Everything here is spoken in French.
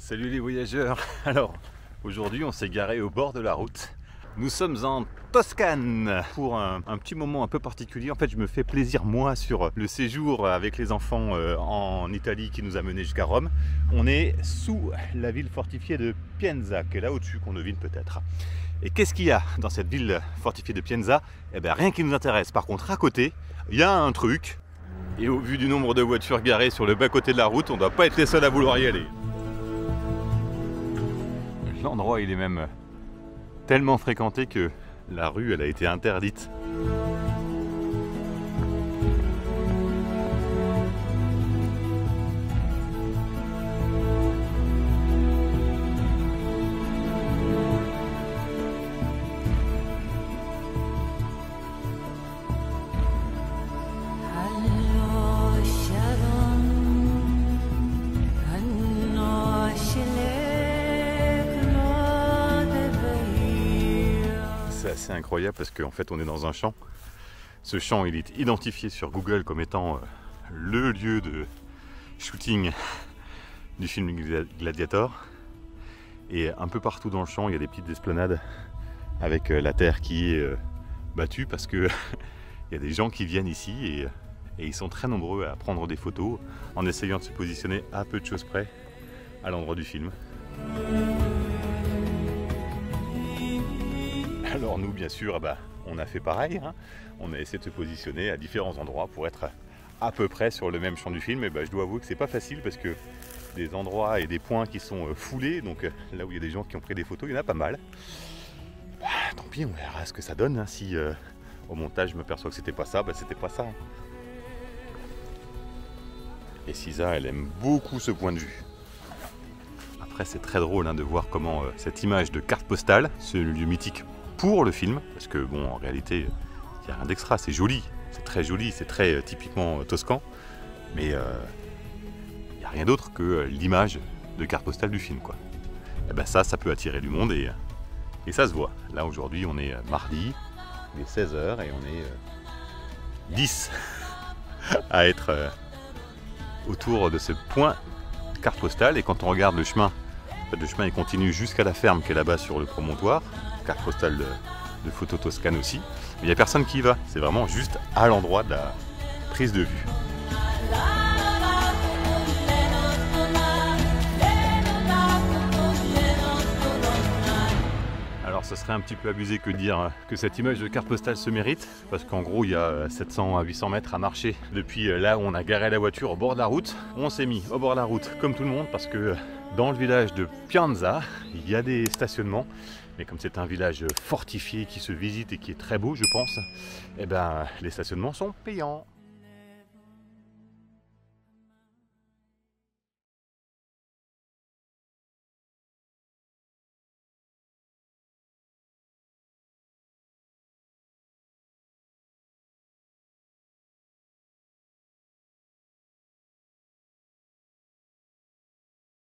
Salut les voyageurs. Alors aujourd'hui on s'est garé au bord de la route. Nous sommes en Toscane pour un petit moment un peu particulier. En fait je me fais plaisir moi sur le séjour avec les enfants en Italie qui nous a menés jusqu'à Rome. On est sous la ville fortifiée de Pienza qui est là au-dessus, qu'on devine peut-être. Et qu'est-ce qu'il y a dans cette ville fortifiée de Pienza? Eh bien rien qui nous intéresse. Par contre à côté il y a un truc. Et au vu du nombre de voitures garées sur le bas-côté de la route, on ne doit pas être les seuls à vouloir y aller. L'endroit il est même tellement fréquenté que la rue elle a été interdite. C'est assez incroyable parce qu'en fait on est dans un champ. Ce champ il est identifié sur Google comme étant le lieu de shooting du film Gladiator. Et un peu partout dans le champ il y a des petites esplanades avec la terre qui est battue parce que il y a des gens qui viennent ici et ils sont très nombreux à prendre des photos en essayant de se positionner à peu de choses près à l'endroit du film. Alors nous bien sûr on a fait pareil, hein. On a essayé de se positionner à différents endroits pour être à peu près sur le même champ du film. Et je dois avouer que c'est pas facile parce que des endroits et des points qui sont foulés, donc là où il y a des gens qui ont pris des photos, il y en a pas mal. Tant pis, on verra ce que ça donne, hein. Si au montage je me perçois que c'était pas ça, c'était pas ça. Et Sisa elle aime beaucoup ce point de vue. Après c'est très drôle de voir comment cette image de carte postale, ce lieu mythique pour le film, parce que bon en réalité il n'y a rien d'extra, c'est joli, c'est très joli, c'est très typiquement toscan, mais il n'y a rien d'autre que l'image de carte postale du film quoi. Et ça peut attirer du monde et ça se voit. Là aujourd'hui on est mardi, il est 16h et on est 10 à être autour de ce point carte postale. Et quand on regarde le chemin, le chemin il continue jusqu'à la ferme qui est là-bas sur le promontoire, carte postale de photo toscane aussi, mais il n'y a personne qui y va, c'est vraiment juste à l'endroit de la prise de vue. Alors ce serait un petit peu abusé que de dire que cette image de carte postale se mérite, parce qu'en gros il y a 700 à 800 mètres à marcher depuis là où on a garé la voiture au bord de la route. On s'est mis au bord de la route comme tout le monde parce que dans le village de Pienza il y a des stationnements, mais comme c'est un village fortifié qui se visite et qui est très beau je pense, les stationnements sont payants.